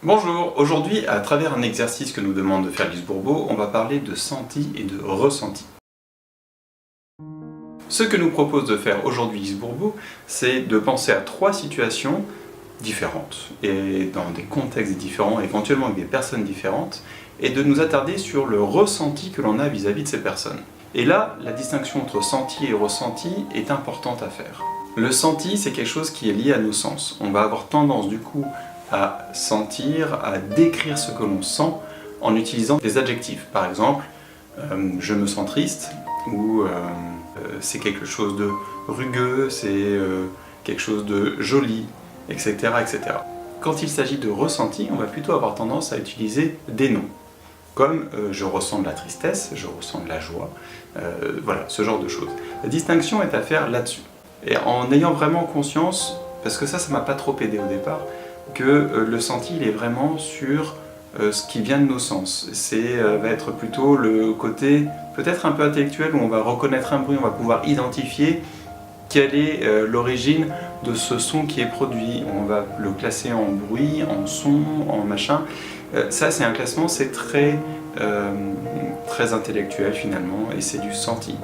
Bonjour, aujourd'hui à travers un exercice que nous demande de faire Lise Bourbeau, on va parler de senti et de ressenti. Ce que nous propose de faire aujourd'hui Lise Bourbeau, c'est de penser à 3 situations différentes et dans des contextes différents, éventuellement avec des personnes différentes, et de nous attarder sur le ressenti que l'on a vis-à-vis de ces personnes. Et là, la distinction entre senti et ressenti est importante à faire. Le senti, c'est quelque chose qui est lié à nos sens. On va avoir tendance du coup à sentir, à décrire ce que l'on sent en utilisant des adjectifs. Par exemple, je me sens triste, ou c'est quelque chose de rugueux, c'est quelque chose de joli, etc., etc. Quand il s'agit de ressenti, on va plutôt avoir tendance à utiliser des noms, comme je ressens de la tristesse, je ressens de la joie, voilà, ce genre de choses. La distinction est à faire là-dessus. Et en ayant vraiment conscience, parce que ça m'a pas trop aidé au départ, que le senti il est vraiment sur ce qui vient de nos sens. Va être plutôt le côté peut-être un peu intellectuel où on va reconnaître un bruit, on va pouvoir identifier quelle est l'origine de ce son qui est produit. On va le classer en bruit, en son, en machin. Ça c'est un classement, c'est très intellectuel finalement et c'est du senti.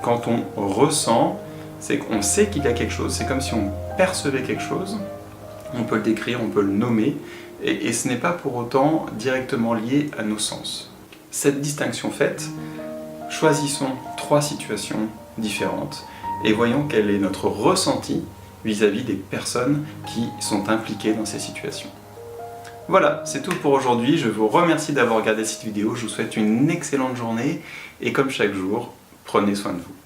Quand on ressent, c'est qu'on sait qu'il y a quelque chose, c'est comme si on percevait quelque chose. On peut le décrire, on peut le nommer, et ce n'est pas pour autant directement lié à nos sens. Cette distinction faite, choisissons 3 situations différentes et voyons quel est notre ressenti vis-à-vis des personnes qui sont impliquées dans ces situations. Voilà, c'est tout pour aujourd'hui. Je vous remercie d'avoir regardé cette vidéo. Je vous souhaite une excellente journée et comme chaque jour, prenez soin de vous.